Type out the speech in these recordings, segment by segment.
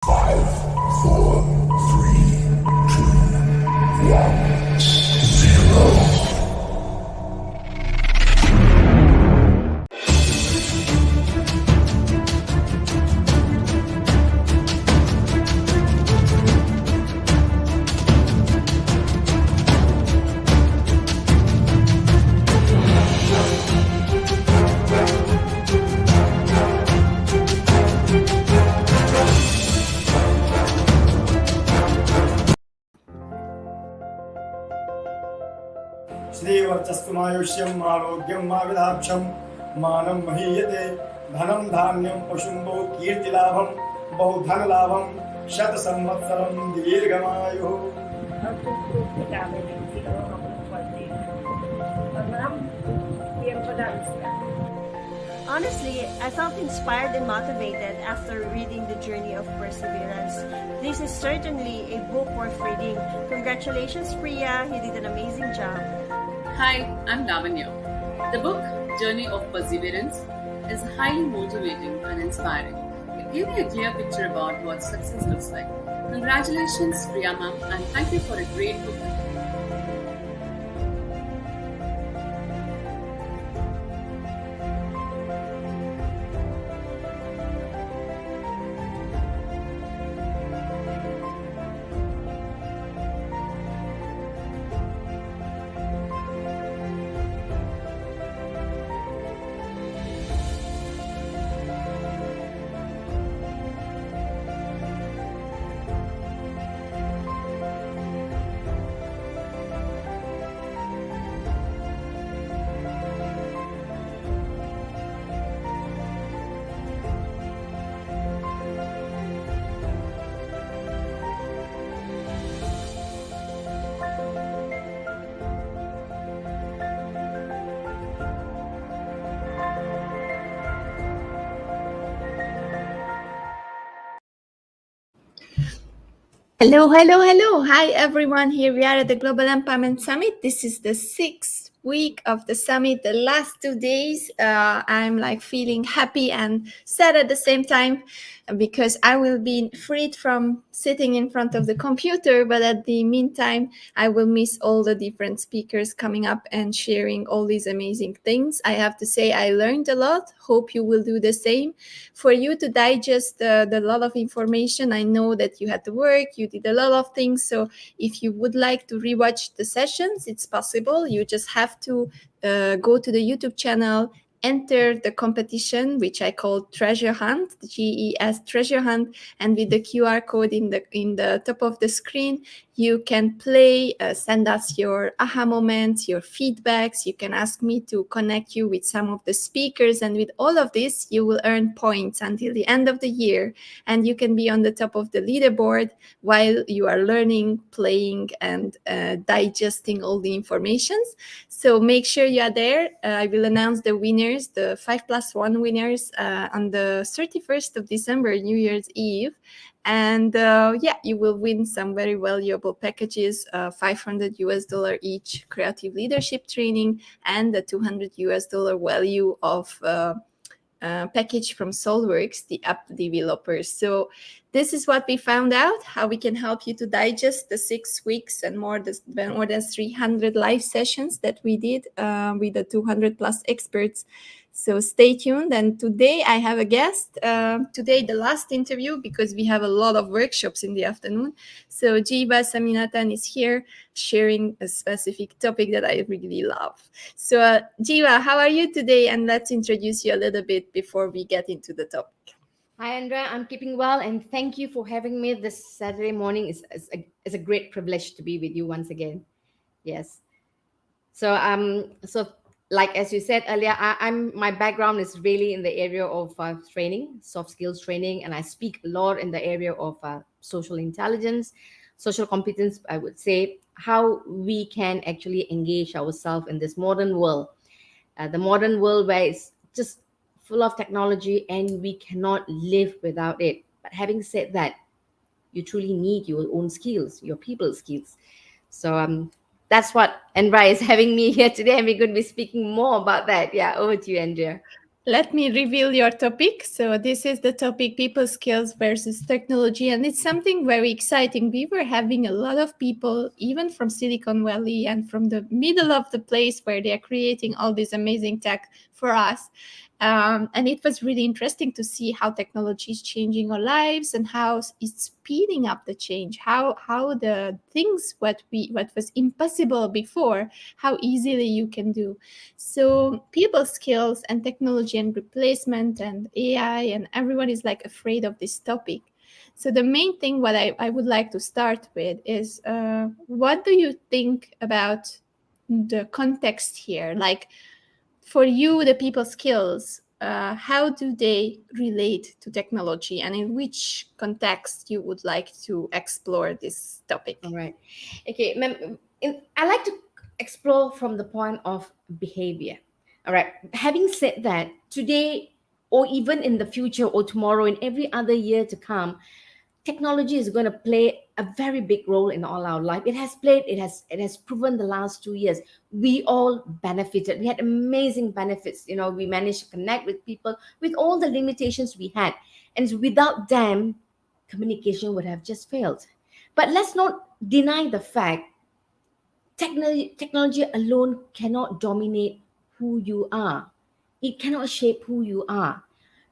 5, 4, 3, 2, 1, 0. श्रीवर्चस्वमायुष्यम् आरोग्यं माविलाक्षं मानं महीयते धनं धान्यं पशुं बहु कीर्तिलाभं बहु धनलाभं शतसंवत्सरं दीर्घमायुः. Honestly, I felt inspired and motivated after reading The Journey of Perseverance. This is certainly a book worth reading. Congratulations, Priya. You did an amazing job. Hi, I'm Lavanya. The book, Journey of Perseverance, is highly motivating and inspiring. It gave me a clear picture about what success looks like. Congratulations, Priya ma'am, and thank you for a great book. Hello, hello, hello. Hi, everyone. Here we are at the Global Empowerment Summit. This is the 6th week of the summit, the last 2 days. I'm like feeling happy and sad at the same time because I will be freed from sitting in front of the computer. But at the meantime, I will miss all the different speakers coming up and sharing all these amazing things. I have to say, I learned a lot. Hope you will do the same. For you to digest the lot of information, I know that you had to work, you did a lot of things. So if you would like to rewatch the sessions, it's possible. You just have to go to the YouTube channel, enter the competition, which I call Treasure Hunt, GES Treasure Hunt, and with the QR code in the top of the screen, you can play, send us your aha moments, your feedbacks. You can ask me to connect you with some of the speakers, and with all of this, you will earn points until the end of the year, and you can be on the top of the leaderboard while you are learning, playing, and digesting all the informations. So make sure you are there. I will announce the winners, the 5+1 winners, on the 31st of December, New Year's Eve. And you will win some very valuable packages, $500 each creative leadership training, and the $200 value of package from Solworxs, the app developers. So this is what we found out, how we can help you to digest the 6 weeks and more than 300 live sessions that we did with the 200 plus experts. So stay tuned. And today I have a guest. Today, the last interview, because we have a lot of workshops in the afternoon. So Geeva Samynathan is here sharing a specific topic that I really love. So Geeva, how are you today? And let's introduce you a little bit before we get into the topic. Hi, Andrea. I'm keeping well, and thank you for having me this Saturday morning. It's a great privilege to be with you once again. Yes. So like as you said earlier, my background is really in the area of training, soft skills training, and I speak a lot in the area of social intelligence, social competence. I would say how we can actually engage ourselves in this modern world, the modern world where it's just full of technology and we cannot live without it. But having said that, you truly need your own skills, your people skills. So that's what Andrea is having me here today, and we're going to be speaking more about that. Yeah, over to you, Andrea. Let me reveal your topic. So this is the topic, people skills versus technology. And it's something very exciting. We were having a lot of people, even from Silicon Valley and from the middle of the place where they are creating all this amazing tech for us. And it was really interesting to see how technology is changing our lives and how it's speeding up the change, how the things what was impossible before, how easily you can do. So people skills and technology and replacement and AI and everyone is like afraid of this topic. So the main thing what I would like to start with is what do you think about the context here? Like for you, the people skills, how do they relate to technology and in which context you would like to explore this topic? All right. Okay, ma'am. I like to explore from the point of behavior. All right. Having said that, today or even in the future or tomorrow and every other year to come, technology is going to play a very big role in all our life. It has played, it has proven the last 2 years. We all benefited. We had amazing benefits. We managed to connect with people with all the limitations we had. And without them, communication would have just failed. But let's not deny the fact technology alone cannot dominate who you are. It cannot shape who you are.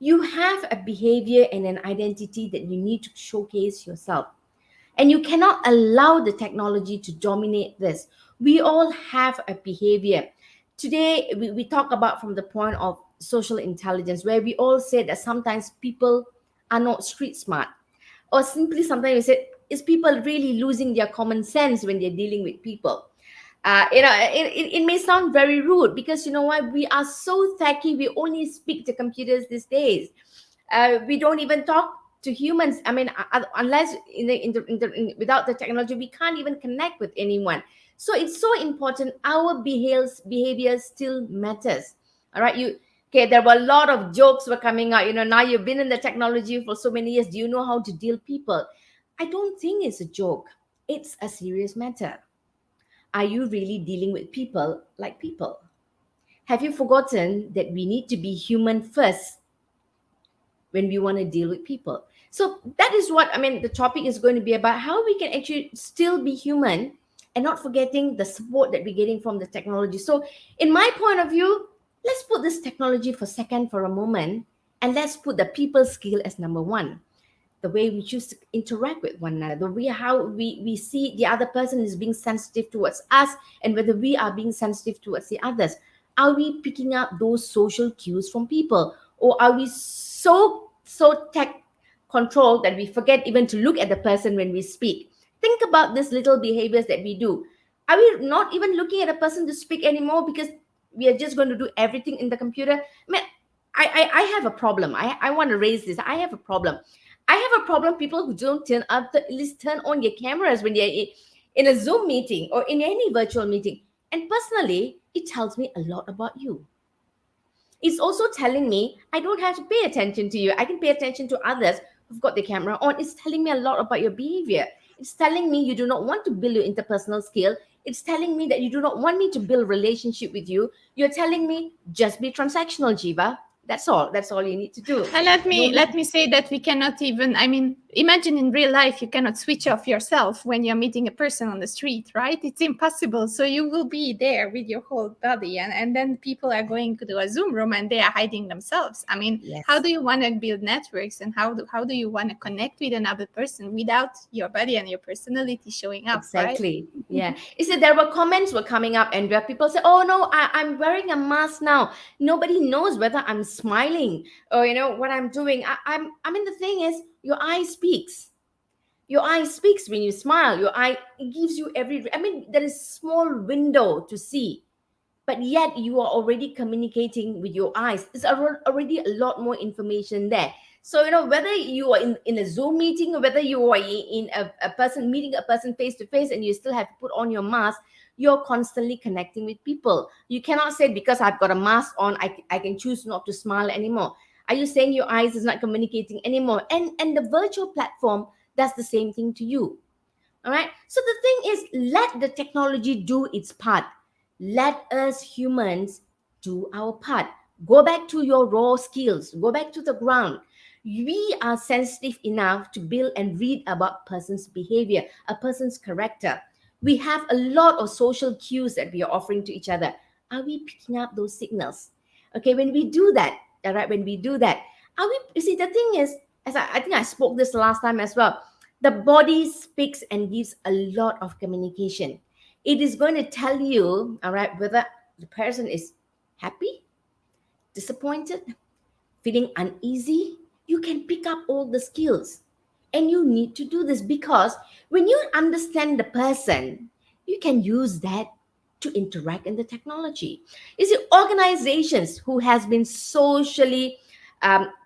You have a behavior and an identity that you need to showcase yourself. And you cannot allow the technology to dominate this. We all have a behavior. Today, we talk about from the point of social intelligence, where we all say that sometimes people are not street smart. Or simply sometimes we say, is people really losing their common sense when they're dealing with people? It may sound very rude because you know what? We are so techy. We only speak to computers these days. We don't even talk to humans. I mean, unless without the technology, we can't even connect with anyone. So it's so important. Our behavior still matters. All right, okay. There were a lot of jokes were coming out. Now you've been in the technology for so many years. Do you know how to deal people? I don't think it's a joke. It's a serious matter. Are you really dealing with people like people? Have you forgotten that we need to be human first when we want to deal with people? So that is what the topic is going to be about, how we can actually still be human and not forgetting the support that we're getting from the technology. So in my point of view, let's put this technology for a moment, and let's put the people skill as number one. The way we choose to interact with one another, the way how we see the other person is being sensitive towards us, and whether we are being sensitive towards the others. Are we picking up those social cues from people, or are we so tech controlled that we forget even to look at the person when we speak? Think about these little behaviors that we do. Are we not even looking at a person to speak anymore because we are just going to do everything in the computer? I have a problem. I want to raise this. I have a problem. I have a problem. People who don't at least turn on your cameras when they're in a Zoom meeting or in any virtual meeting. And personally, it tells me a lot about you. It's also telling me I don't have to pay attention to you. I can pay attention to others who've got the camera on. It's telling me a lot about your behavior. It's telling me you do not want to build your interpersonal skill. It's telling me that you do not want me to build relationship with you. You're telling me just be transactional, Geeva. That's all you need to do. And let me say that we cannot even, imagine in real life, you cannot switch off yourself when you're meeting a person on the street, right? It's impossible. So you will be there with your whole body. And then people are going to a Zoom room and they are hiding themselves. Yes. How do you want to build networks, and how do you want to connect with another person without your body and your personality showing up? Exactly. Right? Yeah. You see, there were comments were coming up, and where people say, "Oh no, I'm wearing a mask now. Nobody knows whether I'm smiling or what I'm doing." The thing is, your eye speaks. Your eye speaks when you smile. Your eye, it gives you there is small window to see, but yet you are already communicating with your eyes. There's already a lot more information there. So whether you are in a Zoom meeting, or whether you are in a person meeting a person face to face, and you still have to put on your mask, you're constantly connecting with people. You cannot say, because I've got a mask on, I can choose not to smile anymore. Are you saying your eyes is not communicating anymore? And the virtual platform does the same thing to you. All right. So the thing is, let the technology do its part. Let us humans do our part. Go back to your raw skills. Go back to the ground. We are sensitive enough to build and read about person's behavior, a person's character. We have a lot of social cues that we are offering to each other. Are we picking up those signals? Okay, when we do that, all right, when we do that, are we, you see, the thing is, as I think I spoke this last time as well, the body speaks and gives a lot of communication. It is going to tell you, all right, whether the person is happy, disappointed, feeling uneasy. You can pick up all the skills. And you need to do this because when you understand the person, you can use that to interact in the technology. You see, organizations who has been socially,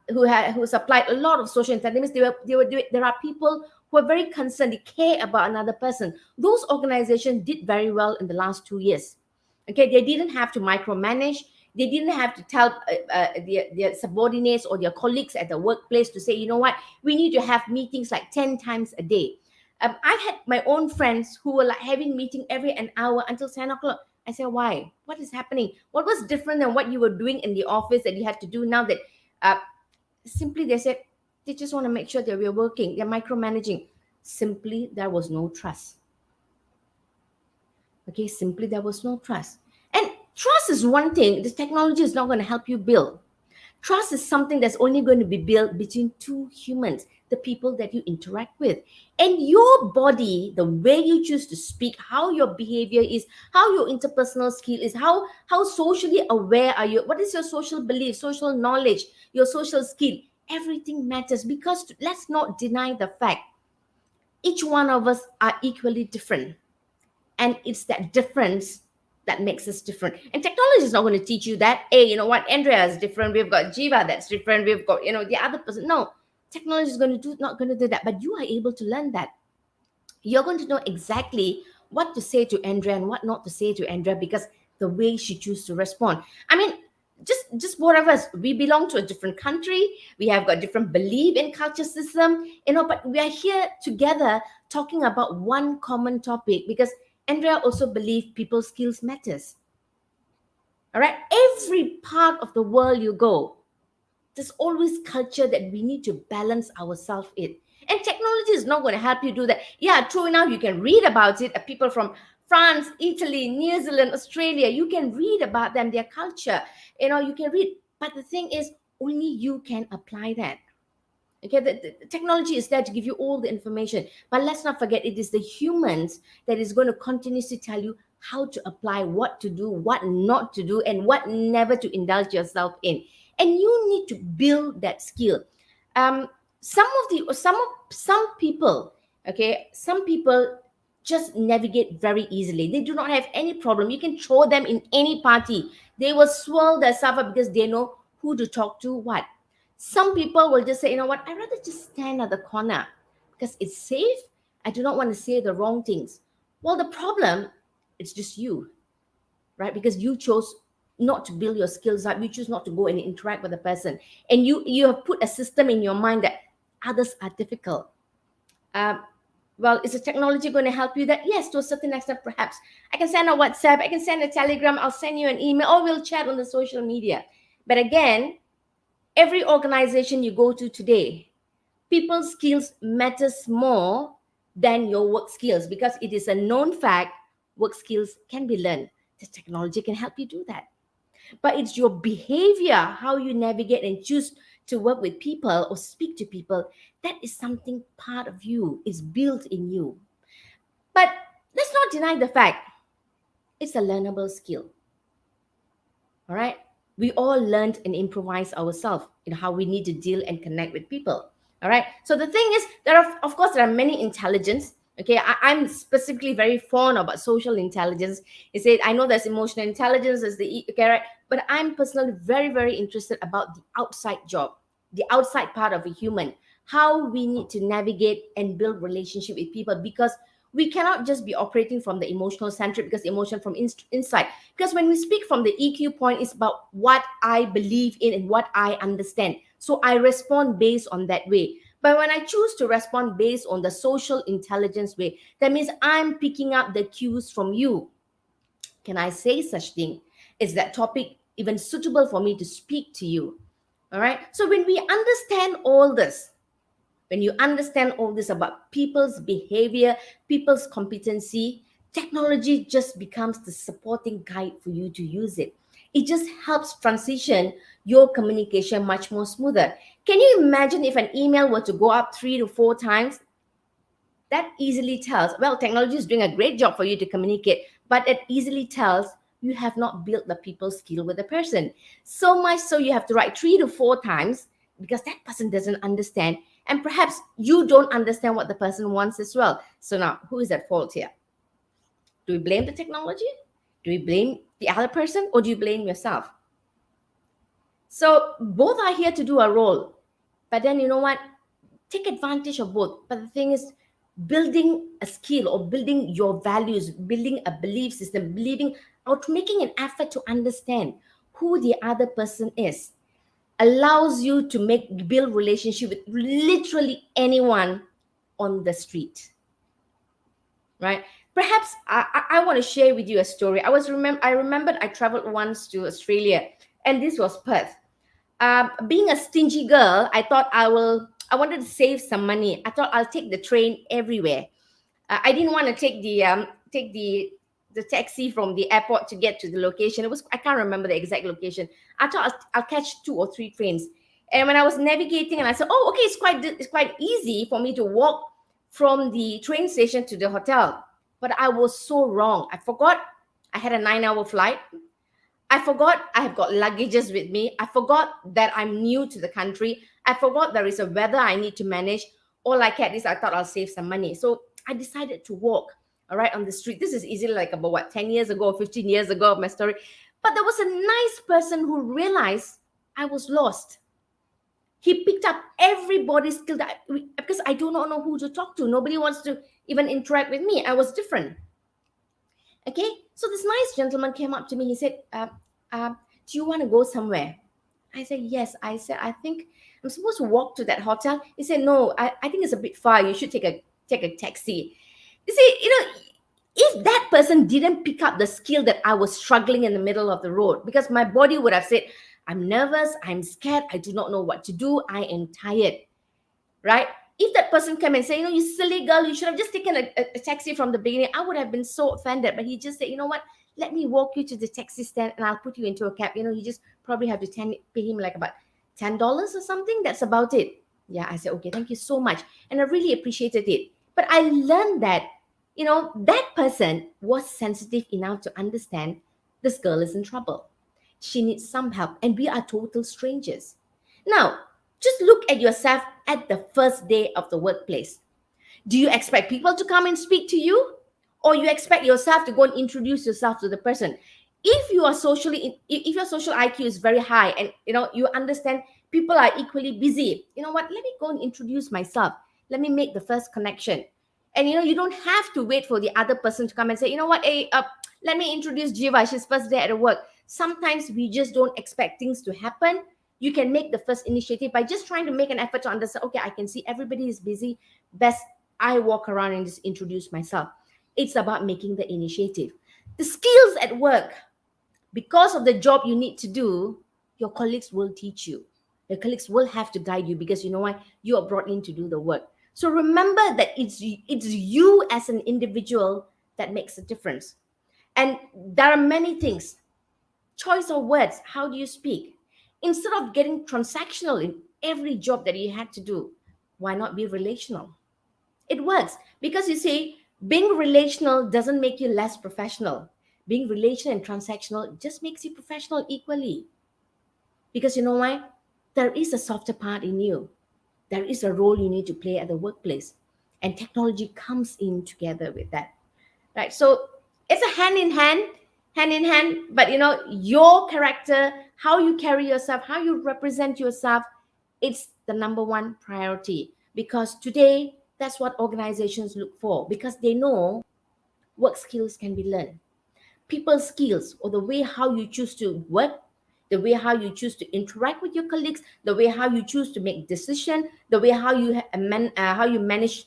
who's applied a lot of social intelligence, there are people who are very concerned, they care about another person. Those organizations did very well in the last 2 years. Okay, they didn't have to micromanage. They didn't have to tell their subordinates or their colleagues at the workplace to say, you know what, we need to have meetings like 10 times a day. I had my own friends who were like having meeting every an hour until 10 o'clock. I said, why? What is happening? What was different than what you were doing in the office that you had to do now that simply they said, they just want to make sure that we're working. They're micromanaging. Simply, there was no trust. Okay, simply there was no trust. And trust is one thing. This technology is not going to help you build. Trust is something that's only going to be built between two humans, the people that you interact with. And your body, the way you choose to speak, how your behavior is, how your interpersonal skill is, how socially aware are you, what is your social belief, social knowledge, your social skill, everything matters. Because let's not deny the fact, each one of us are equally different. And it's that difference that makes us different. And technology is not going to teach you that, hey, you know what, Andrea is different, we've got Geeva that's different, we've got, the other person. No, technology is not going to do that, but you are able to learn that. You're going to know exactly what to say to Andrea and what not to say to Andrea, because the way she chooses to respond. I mean, just both of us, we belong to a different country, we have got different belief and culture system, but we are here together talking about one common topic, because Andrea also believes people's skills matters. All right, every part of the world you go, there's always culture that we need to balance ourselves in. And technology is not going to help you do that. Yeah, true enough, you can read about it. People from France, Italy, New Zealand, Australia, you can read about them, their culture. You can read. But the thing is, only you can apply that. Okay, the technology is there to give you all the information. But let's not forget, it is the humans that is going to continuously tell you how to apply, what to do, what not to do, and what never to indulge yourself in. And you need to build that skill. Some people just navigate very easily. They do not have any problem. You can throw them in any party. They will swirl their stuff up because they know who to talk to, what. Some people will just say, you know what, I'd rather just stand at the corner because it's safe. I do not want to say the wrong things. Well, the problem, it's just you, right? Because you chose not to build your skills up. You choose not to go and interact with a person. And you have put a system in your mind that others are difficult. Well, is the technology going to help you that? Yes, to a certain extent, perhaps. I can send a WhatsApp, I can send a Telegram, I'll send you an email, or we'll chat on the social media. But again, every organization you go to today, people's skills matters more than your work skills, because it is a known fact work skills can be learned. The technology can help you do that. But it's your behavior, how you navigate and choose to work with people or speak to people, that is something part of you, it's built in you. But let's not deny the fact, it's a learnable skill. All right? We all learned and improvised ourselves in how we need to deal and connect with people. All right. So the thing is, there are many intelligence. Okay. I'm specifically very fond about social intelligence. You say, I know there's emotional intelligence, but I'm personally very, very interested about the outside job, the outside part of a human, how we need to navigate and build relationship with people, because we cannot just be operating from the emotional centric, because emotion from inside. Because when we speak from the EQ point, it's about what I believe in and what I understand. So I respond based on that way. But when I choose to respond based on the social intelligence way, that means I'm picking up the cues from you. Can I say such thing? Is that topic even suitable for me to speak to you. All right. So when we understand all this, when you understand all this about people's behavior, people's competency, technology just becomes the supporting guide for you to use it. It just helps transition your communication much more smoother. Can you imagine if an email were to go up 3 to 4 times? That easily tells, well, technology is doing a great job for you to communicate, but it easily tells you have not built the people skill with the person. So much so you have to write 3 to 4 times because that person doesn't understand. And perhaps you don't understand what the person wants as well. So now, who is at fault here? Do we blame the technology? Do we blame the other person? Or do you blame yourself? So both are here to do a role. But then you know what? Take advantage of both. But the thing is, building a skill or building your values, building a belief system, believing out, making an effort to understand who the other person is, allows you to build relationship with literally anyone on the street, right? Perhaps I want to share with you a story. I remembered I traveled once to Australia, and this was Perth. Being a stingy girl, I thought I wanted to save some money. I thought I'll take the train everywhere. I didn't want to take the taxi from the airport to get to the location. I can't remember the exact location. I thought I'll catch 2 or 3 trains. And when I was navigating, and I said, "Oh, okay, it's quite easy for me to walk from the train station to the hotel." But I was so wrong. I forgot I had a 9-hour flight. I forgot I have got luggages with me. I forgot that I'm new to the country. I forgot there is a weather I need to manage. All I cared is I thought I'll save some money. So I decided to walk, all right, on the street. This is easily like about 10 years ago, 15 years ago of my story. But there was a nice person who realized I was lost. He picked up everybody's skill because I do not know who to talk to. Nobody wants to even interact with me. I was different. Okay, so this nice gentleman came up to me. He said, do you want to go somewhere? I said, yes. I said, I think I'm supposed to walk to that hotel. He said, no, I think it's a bit far. You should take a taxi. You see, if that person didn't pick up the skill that I was struggling in the middle of the road, because my body would have said, I'm nervous, I'm scared, I do not know what to do, I am tired, right? If that person came and said, you silly girl, you should have just taken a taxi from the beginning, I would have been so offended. But he just said, you know what, let me walk you to the taxi stand and I'll put you into a cab. You just probably have to pay him like about $10 or something. That's about it. Yeah, I said, okay, thank you so much. And I really appreciated it. But I learned that, that person was sensitive enough to understand this girl is in trouble. She needs some help, and we are total strangers. Now, just look at yourself at the first day of the workplace. Do you expect people to come and speak to you? Or you expect yourself to go and introduce yourself to the person? If your social IQ is very high and you understand people are equally busy, you know what? Let me go and introduce myself. Let me make the first connection. And you don't have to wait for the other person to come and say, you know what, hey, let me introduce Geeva. She's first day at work. Sometimes we just don't expect things to happen. You can make the first initiative by just trying to make an effort to understand, okay, I can see everybody is busy. Best I walk around and just introduce myself. It's about making the initiative. The skills at work, because of the job you need to do, your colleagues will teach you. Your colleagues will have to guide you because you know why? You are brought in to do the work. So remember that it's you as an individual that makes a difference. And there are many things. Choice of words. How do you speak? Instead of getting transactional in every job that you had to do, why not be relational? It works because you see, being relational doesn't make you less professional. Being relational and transactional just makes you professional equally. Because you know why? There is a softer part in you. There is a role you need to play at the workplace. And technology comes in together with that. Right? So it's a hand in hand, but your character, how you carry yourself, how you represent yourself, it's the number one priority. Because today, that's what organizations look for, because they know work skills can be learned. People skills, or the way how you choose to work, the way how you choose to interact with your colleagues, the way how you choose to make decisions, the way how you manage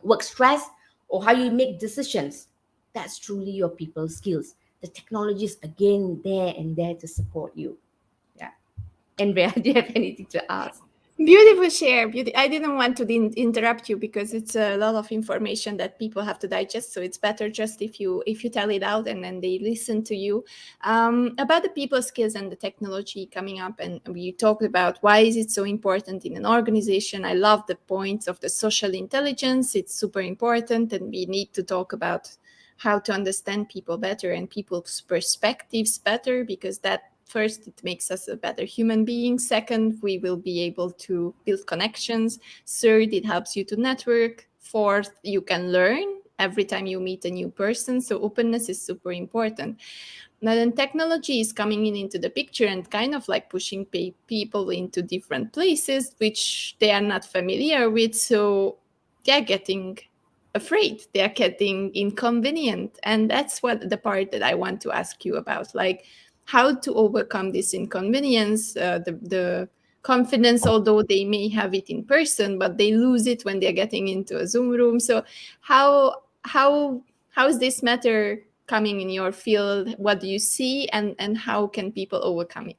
work stress, or how you make decisions. That's truly your people skills. the technology is again there and there to support you. Yeah. Andrea, do you have anything to ask? Beautiful share. I didn't want to interrupt you because it's a lot of information that people have to digest. So it's better just if you tell it out and then they listen to you. About the people skills and the technology coming up, and we talked about why is it so important in an organization. I love the points of the social intelligence. It's super important, and we need to talk about how to understand people better and people's perspectives better, because that, first, it makes us a better human being. Second, we will be able to build connections. Third, it helps you to network. Fourth, you can learn every time you meet a new person. So openness is super important. Now then, technology is coming into the picture and kind of like pushing people into different places which they are not familiar with. So they're getting afraid, they're getting inconvenient. And that's what the part that I want to ask you about, like how to overcome this inconvenience, the confidence, although they may have it in person, but they lose it when they're getting into a Zoom room. So how is this matter coming in your field? What do you see, and how can people overcome it?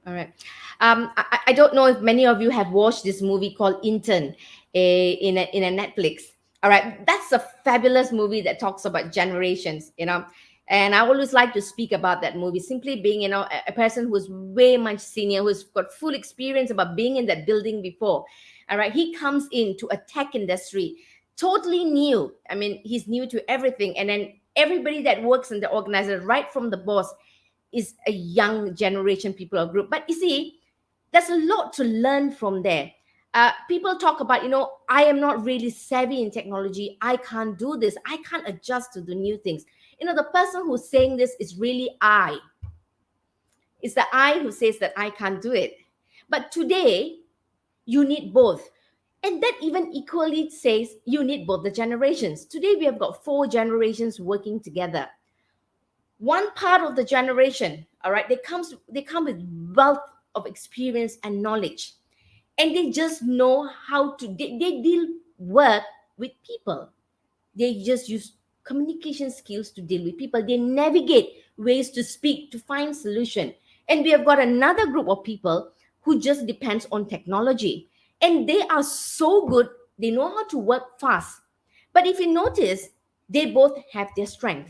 All right. I don't know if many of you have watched this movie called Intern in a Netflix. All right. That's a fabulous movie that talks about generations, And I always like to speak about that movie, simply being, a person who's way much senior, who's got full experience about being in that building before. All right. He comes into a tech industry, totally new. I mean, he's new to everything. And then everybody that works in the organization, right from the boss, is a young generation people or group. But you see, there's a lot to learn from there. People talk about, I am not really savvy in technology. I can't do this. I can't adjust to the new things. The person who's saying this is really I. It's the I who says that I can't do it. But today, you need both. And that even equally says you need both the generations. Today, we have got 4 generations working together. One part of the generation, all right, they come with wealth of experience and knowledge. And they just know how to, they deal work with people. They just use communication skills to deal with people. They navigate ways to speak, to find solution. And we have got another group of people who just depends on technology. And they are so good, they know how to work fast. But if you notice, they both have their strength.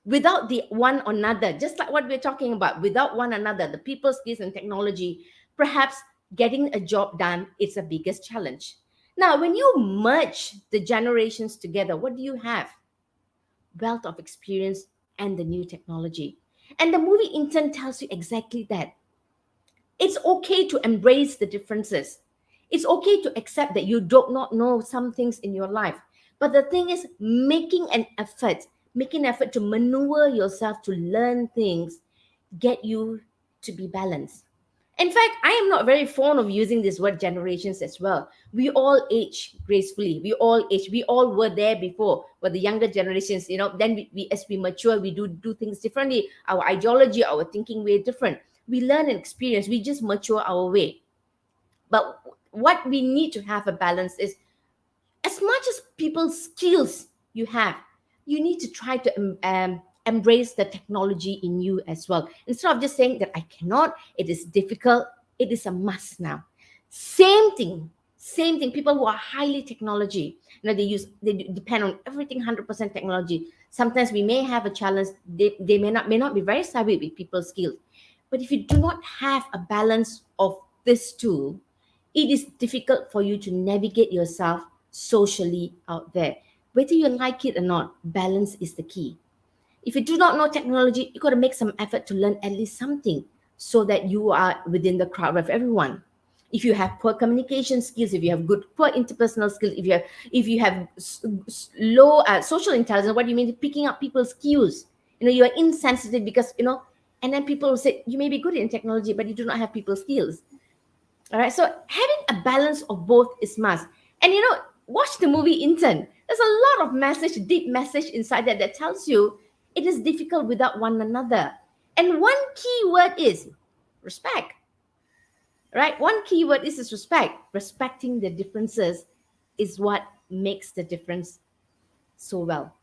Without the one another, just like what we're talking about, without one another, the people skills and technology, perhaps getting a job done is the biggest challenge. Now, when you merge the generations together, what do you have? Wealth of experience and the new technology. And the movie Intern tells you exactly that. It's okay to embrace the differences. It's okay to accept that you do not know some things in your life. But the thing is, making an effort to maneuver yourself to learn things, get you to be balanced. In fact, I am not very fond of using this word generations as well. We all age gracefully. We all were there before. But the younger generations, then we as we mature, we do things differently. Our ideology, our thinking way different. We learn and experience. We just mature our way. But what we need to have a balance is, as much as people's skills you have, you need to try to embrace the technology in you as well. Instead of just saying that I cannot, it is difficult, it is a must now. Same thing. People who are highly technology, they depend on everything 100% technology. Sometimes we may have a challenge. They may not be very savvy with people's skills. But if you do not have a balance of this two, it is difficult for you to navigate yourself socially out there. Whether you like it or not, balance is the key. If you do not know technology, you got to make some effort to learn at least something so that you are within the crowd of everyone. If you have poor communication skills, if you have poor interpersonal skills, if you have low social intelligence, what do you mean picking up people's cues? You are insensitive because, and then people will say, you may be good in technology, but you do not have people skills. All right. So having a balance of both is must. And, watch the movie Intern. There's a lot of deep message inside that tells you it is difficult without one another. And one key word is respect. Right? One key word is respect. Respecting the differences is what makes the difference so well.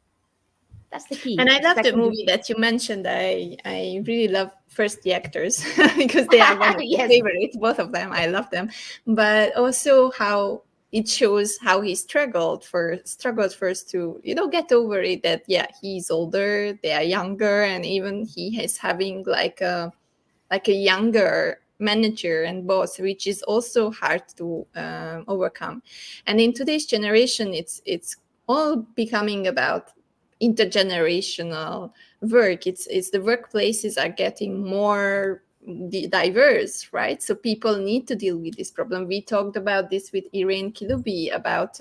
That's the key. And I love the Expecting to movie that you mentioned. I really love first the actors because they are one of my Yes. favorites, both of them. I love them. But also how it shows how he struggled first to, get over it, that he's older, they are younger, and even he is having like a younger manager and boss, which is also hard to overcome. And in today's generation, it's all becoming about intergenerational work. It's the workplaces are getting more diverse, right? So people need to deal with this problem. We talked about this with Irene Kilubi about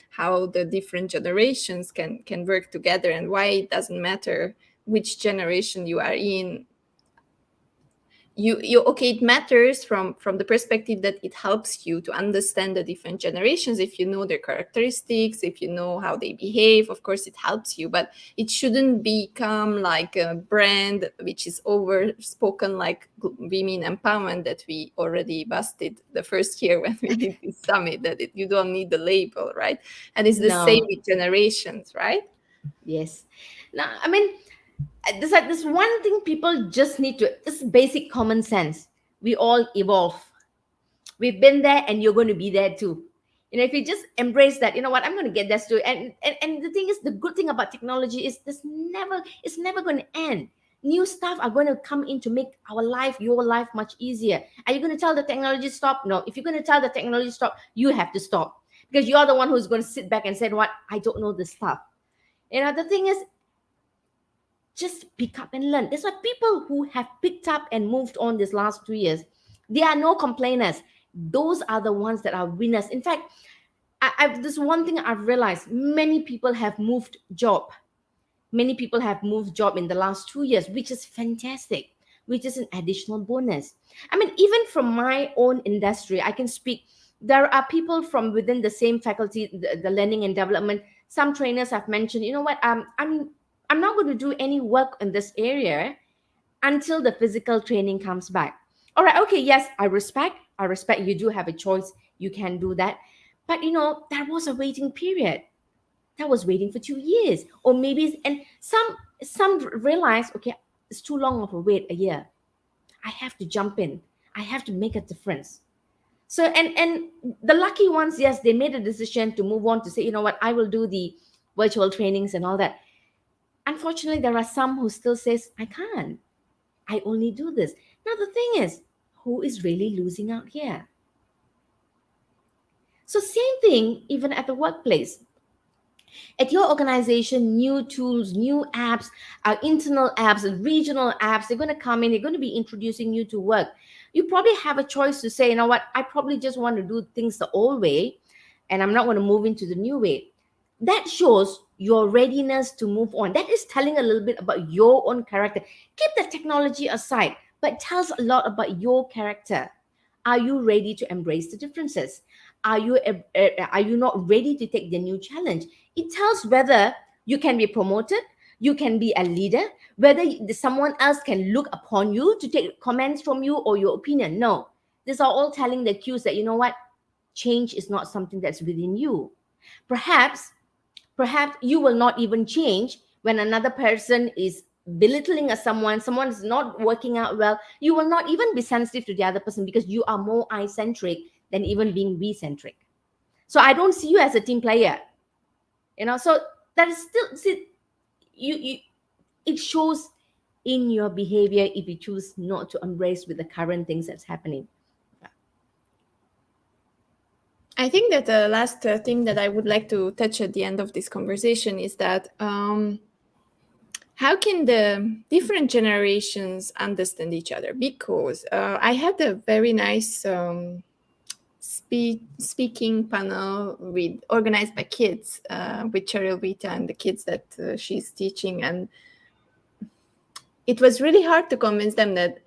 how the different generations can work together, and why it doesn't matter which generation you are in. You okay, it matters from the perspective that it helps you to understand the different generations. If you know their characteristics, if you know how they behave, of course it helps you, but it shouldn't become like a brand which is overspoken, like women empowerment, that we already busted the first year when we did this summit, that you don't need the label, right? And it's the No. same with generations, right? Yes. Now, I mean, there's one thing people just need to, this basic common sense. We all evolve. We've been there, and you're going to be there too. If you just embrace that, you know what, I'm going to get that too. And the thing is, the good thing about technology is it's never going to end. New stuff are going to come in to make your life much easier. Are you going to tell the technology stop? No. If you're going to tell the technology stop, you have to stop, because you're the one who's going to sit back and say, what, I don't know this stuff. The thing is, just pick up and learn. There's why people who have picked up and moved on this last 2 years, they are no complainers. Those are the ones that are winners. In fact, this one thing I've realized, many people have moved job. Many people have moved job in the last 2 years, which is fantastic, which is an additional bonus. I mean, even from my own industry, I can speak. There are people from within the same faculty, the learning and development. Some trainers have mentioned, you know what, I'm not going to do any work in this area until the physical training comes back. All right, okay, yes, I respect you do have a choice. You can do that. But, there was a waiting period. That was waiting for 2 years. Or maybe, and some realize, okay, it's too long of a wait, a year. I have to jump in. I have to make a difference. So, and the lucky ones, yes, they made a decision to move on, to say, you know what, I will do the virtual trainings and all that. Unfortunately, there are some who still says, I can't. I only do this. Now, the thing is, who is really losing out here? So same thing, even at the workplace. At your organization, new tools, new apps, internal apps, regional apps, they're going to come in, they're going to be introducing you to work. You probably have a choice to say, you know what, I probably just want to do things the old way, and I'm not going to move into the new way. That shows your readiness to move on. That is telling a little bit about your own character. Keep the technology aside, but it tells a lot about your character. Are you ready to embrace the differences? Are you not ready to take the new challenge? It tells whether you can be promoted, you can be a leader, whether someone else can look upon you to take comments from you or your opinion. No, these are all telling the cues that, you know what, change is not something that's within you. Perhaps you will not even change when another person is belittling someone is not working out well. You will not even be sensitive to the other person, because you are more I-centric than even being we-centric. So I don't see you as a team player. So that is still, it shows in your behavior if you choose not to embrace with the current things that's happening. I think that the last thing that I would like to touch at the end of this conversation is that how can the different generations understand each other? Because I had a very nice speaking panel organized by kids with Cheryl Vita and the kids that she's teaching, and it was really hard to convince them that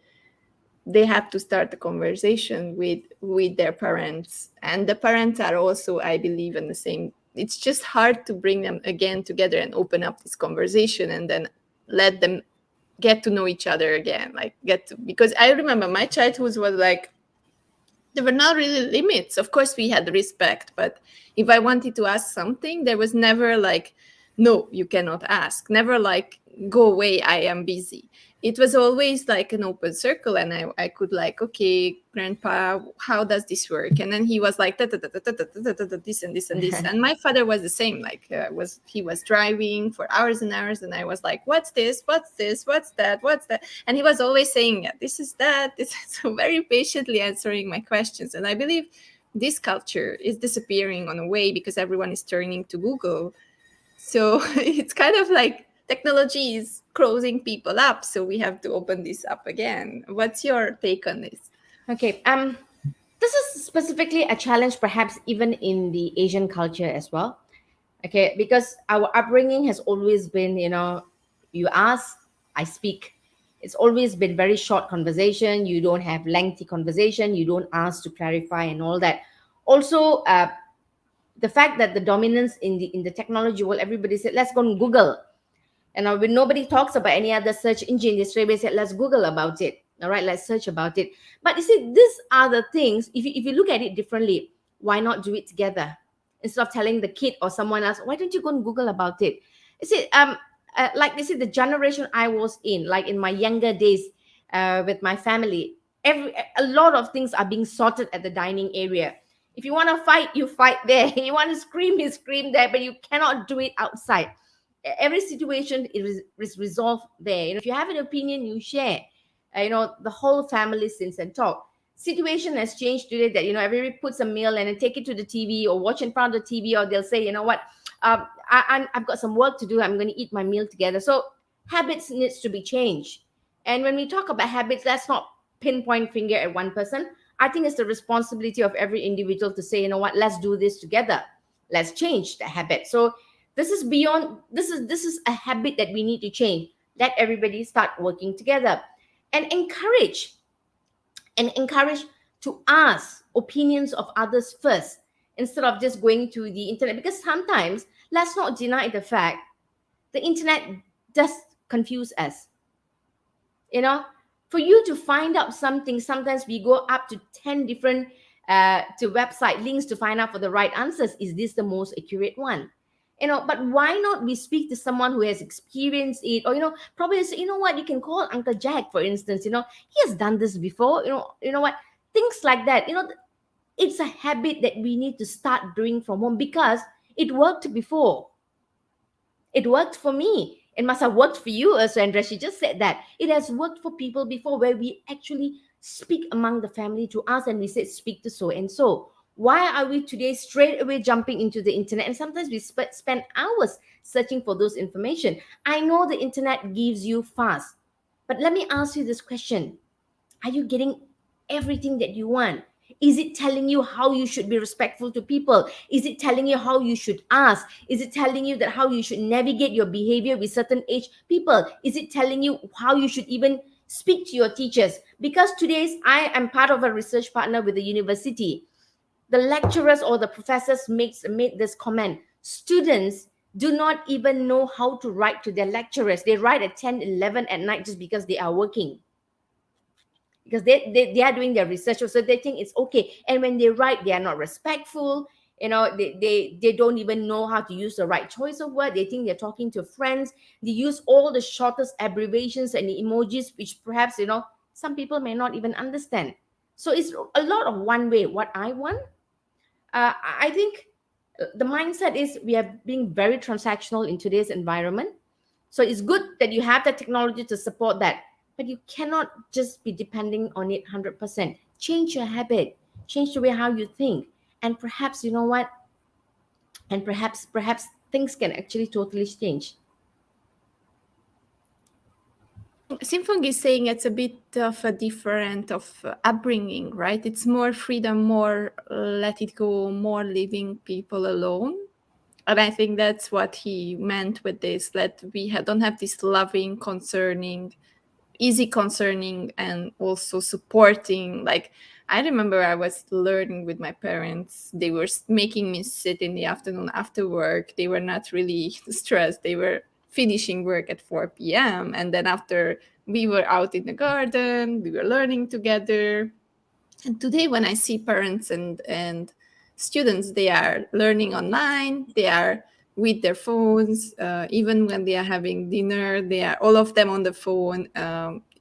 they have to start the conversation with their parents, and the parents are also, I believe, in the same. It's just hard to bring them again together and open up this conversation and then let them get to know each other again, because I remember my childhood was like, there were not really limits. Of course we had respect, but if I wanted to ask something, there was never like no, you cannot ask. Never like, go away, I am busy. It was always like an open circle, and I could like, okay, grandpa, how does this work? And then he was like, "Da, da, da, da, da, da, da, da, da, this and this and this." And my father was the same. Like, he was driving for hours and hours, and I was like, "What's this? What's this? What's that? What's that?" And he was always saying, "Yeah, this is that." This is so very patiently answering my questions. And I believe this culture is disappearing on a way because everyone is turning to Google. So it's kind of like technology is closing people up, so we have to open this up again. What's your take on this? Okay. This is specifically a challenge, perhaps even in the Asian culture as well. Okay, because our upbringing has always been, you ask, I speak. It's always been very short conversation. You don't have lengthy conversation. You don't ask to clarify and all that. Also, the fact that the dominance in the technology world, everybody said, let's go on Google. And when nobody talks about any other search engine, they straight away said, let's Google about it. All right, let's search about it. But you see, these are the things, if you look at it differently, why not do it together? Instead of telling the kid or someone else, why don't you go and Google about it? You see, like this is the generation I was in, like in my younger days with my family. A lot of things are being sorted at the dining area. If you want to fight, you fight there. You want to scream, you scream there, but you cannot do it outside. Every situation is resolved there. If you have an opinion, you share. The whole family sits and talk. Situation has changed today that everybody puts a meal and then take it to the TV or watch in front of the TV, or they'll say, you know what, I've got some work to do. I'm going to eat my meal together. So habits needs to be changed. And when we talk about habits, let's not pinpoint finger at one person. I think it's the responsibility of every individual to say, you know what, let's do this together. Let's change the habit. So this is beyond. This is a habit that we need to change. Let everybody start working together and encourage to ask opinions of others first instead of just going to the internet, because sometimes, let's not deny the fact, the internet does confuse us. For you to find out something, sometimes we go up to 10 different to website links to find out for the right answers. Is this the most accurate one? But why not we speak to someone who has experienced it, or probably say, what, you can call Uncle Jack, for instance. He has done this before. What, things like that. It's a habit that we need to start doing from home, because it worked before. It worked for me. It must have worked for you also, Andrea. She just said that it has worked for people before, where we actually speak among the family to us, and we said, speak to so and so. Why are we today straight away jumping into the internet? And sometimes we spend hours searching for those information. I know the internet gives you fast, but let me ask you this question. Are you getting everything that you want? Is it telling you how you should be respectful to people? Is it telling you how you should ask? Is it telling you that how you should navigate your behavior with certain age people? Is it telling you how you should even speak to your teachers? Because I am part of a research partner with the university. The lecturers or the professors made this comment. Students do not even know how to write to their lecturers. They write at 10, 11 at night just because they are working. Because they are doing their research, so they think it's okay. And when they write, they are not respectful. They don't even know how to use the right choice of word. They think they're talking to friends. They use all the shortest abbreviations and the emojis, which perhaps some people may not even understand. So it's a lot of one way. What I want, I think the mindset is we are being very transactional in today's environment. So it's good that you have the technology to support that, but you cannot just be depending on it 100%. Change your habit, change the way how you think, and perhaps and perhaps things can actually totally change. Sinfung is saying it's a bit of a different of upbringing, right? It's more freedom, more let it go, more leaving people alone. And I think that's what he meant with this, that we don't have this loving, concerning, easy concerning, and also supporting. Like, I remember I was learning with my parents. They were making me sit in the afternoon after work. They were not really stressed. They were finishing work at 4 p.m. And then after, we were out in the garden, we were learning together. And today when I see parents and students, they are learning online, they are with their phones. Even when they are having dinner, they are all of them on the phone.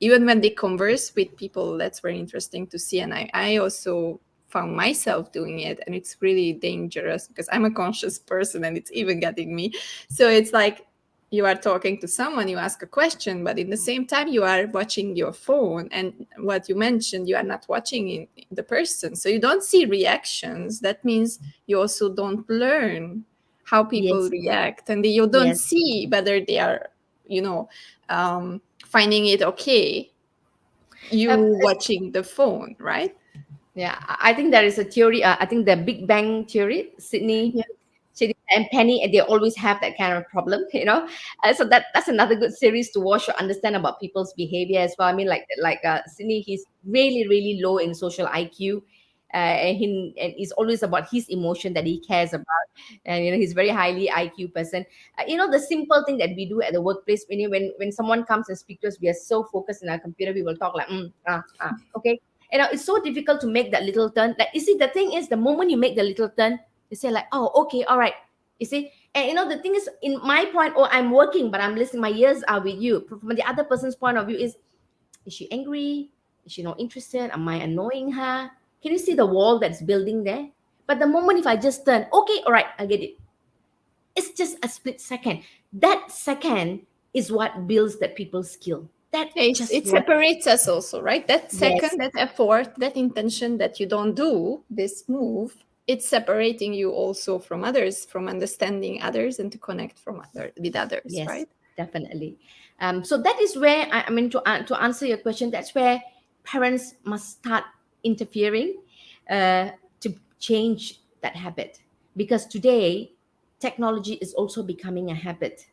Even when they converse with people, that's very interesting to see. And I also found myself doing it, and it's really dangerous because I'm a conscious person and it's even getting me. So it's like you are talking to someone, you ask a question, but in the same time you are watching your phone, and what you mentioned, you are not watching the person, so you don't see reactions. That means you also don't learn how people Yes, react, and you don't yes. see whether they are, finding it okay, you Uh, watching the phone, right? Yeah, I think there is a theory. I think the Big Bang theory, Yeah. Sydney and Penny, they always have that kind of problem, So that's another good series to watch to understand about people's behavior as well. I mean, like Sydney, he's really really low in social IQ, and it's always about his emotion that he cares about, and he's very highly IQ person. The simple thing that we do at the workplace, when someone comes and speaks to us, we are so focused in our computer, we will talk like okay. It's so difficult to make that little turn. Like, you see, the thing is, the moment you make the little turn, you say like, oh, okay, all right. You see, and the thing is, in my point, oh, I'm working, but I'm listening. My ears are with you. From the other person's point of view, is she angry? Is she not interested? Am I annoying her? Can you see the wall that's building there? But the moment if I just turn, okay, all right, I get it. It's just a split second. That second is what builds that people's skill. That It just what. separates us also, right? That Yes, second, that effort, that intention that you don't do this move, it's separating you also from others, from understanding others, and to connect with others, yes, right? definitely. So that is where I mean to answer your question. That's where parents must start interfering to change that habit, because today technology is also becoming a habit.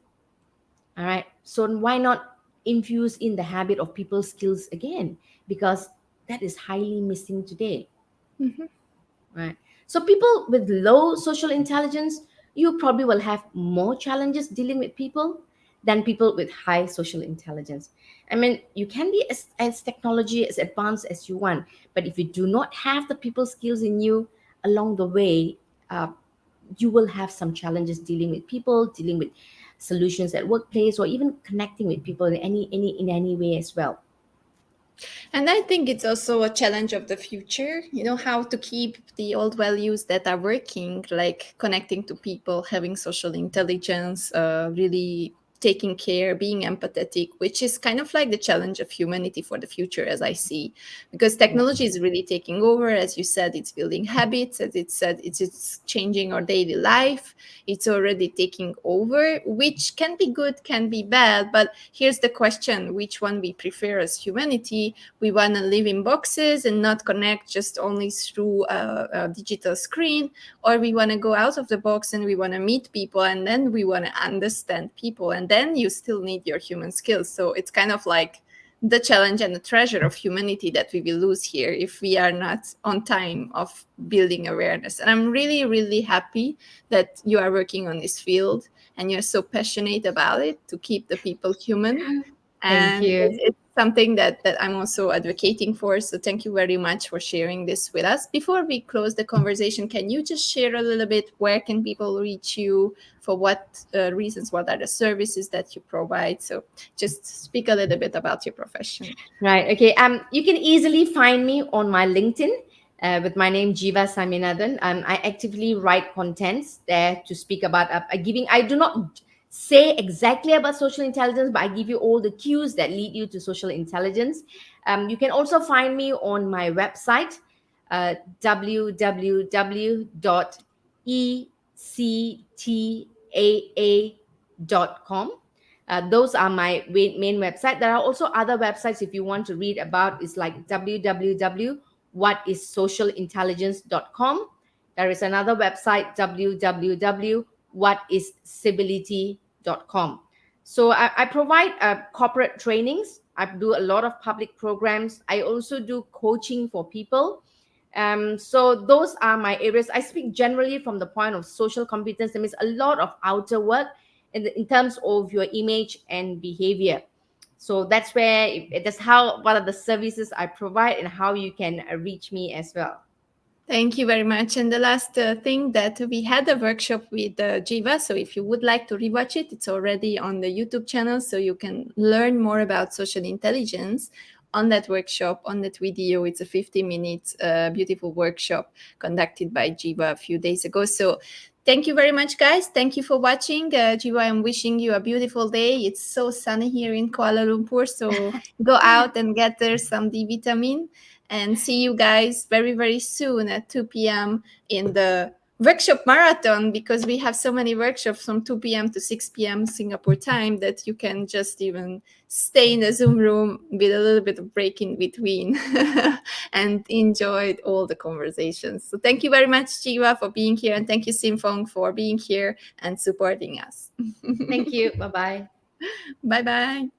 All right. So why not infuse in the habit of people's skills again? Because that is highly missing today. Mhm. Right. So people with low social intelligence, you probably will have more challenges dealing with people than people with high social intelligence. I mean, you can be as technology as advanced as you want, but if you do not have the people skills in you along the way, uh, you will have some challenges dealing with people, dealing with solutions at workplace, or even connecting with people in any way as well. And I think it's also a challenge of the future, how to keep the old values that are working, like connecting to people, having social intelligence, really taking care, being empathetic, which is kind of like the challenge of humanity for the future, as I see, because Yeah. technology is really taking over. As you said, it's building habits, as it said, it's changing our daily life. It's already taking over, which can be good, can be bad. But here's the question: which one we prefer as humanity? We want to live in boxes and not connect just only through a digital screen, or we want to go out of the box and we want to meet people, and then we want to understand people, and then you still need your human skills. So it's kind of like the challenge and the treasure of humanity that we will lose here if we are not on time of building awareness. And I'm really, really happy that you are working on this field and you're so passionate about it to keep the people human. Thank And you. it's something that I'm also advocating for. So thank you very much for sharing this with us. Before we close the conversation, can you just share a little bit, where can people reach you, for what reasons, what are the services that you provide? So just speak a little bit about your profession. Right. Okay. You can easily find me on my LinkedIn with my name Geeva Samynathan. I actively write contents there to speak about giving. I do not say exactly about social intelligence, but I give you all the cues that lead you to social intelligence. You can also find me on my website, www.ectaa.com. Those are my main website. There are also other websites if you want to read about. It's like www.whatisocialintelligence.com. There is another website, www.whatiscivility.com. So I provide corporate trainings. I do a lot of public programs. I also do coaching for people. So those are my areas. I speak generally from the point of social competence. That means a lot of outer work in terms of your image and behavior. So that's that's what are the services I provide and how you can reach me as well. Thank you very much. And the last thing that we had a workshop with Geeva. So if you would like to rewatch it, it's already on the YouTube channel. So you can learn more about social intelligence on that workshop, on that video. It's a 50-minute beautiful workshop conducted by Geeva a few days ago. So thank you very much, guys. Thank you for watching. Geeva, I'm wishing you a beautiful day. It's so sunny here in Kuala Lumpur. So go out and get there some D vitamin. And see you guys very, very soon at 2 p.m. in the workshop marathon, because we have so many workshops from 2 p.m. to 6 p.m. Singapore time that you can just even stay in the Zoom room with a little bit of break in between and enjoy all the conversations. So thank you very much, Geeva, for being here. And thank you, Simfong, for being here and supporting us. Thank you. Bye-bye. Bye-bye.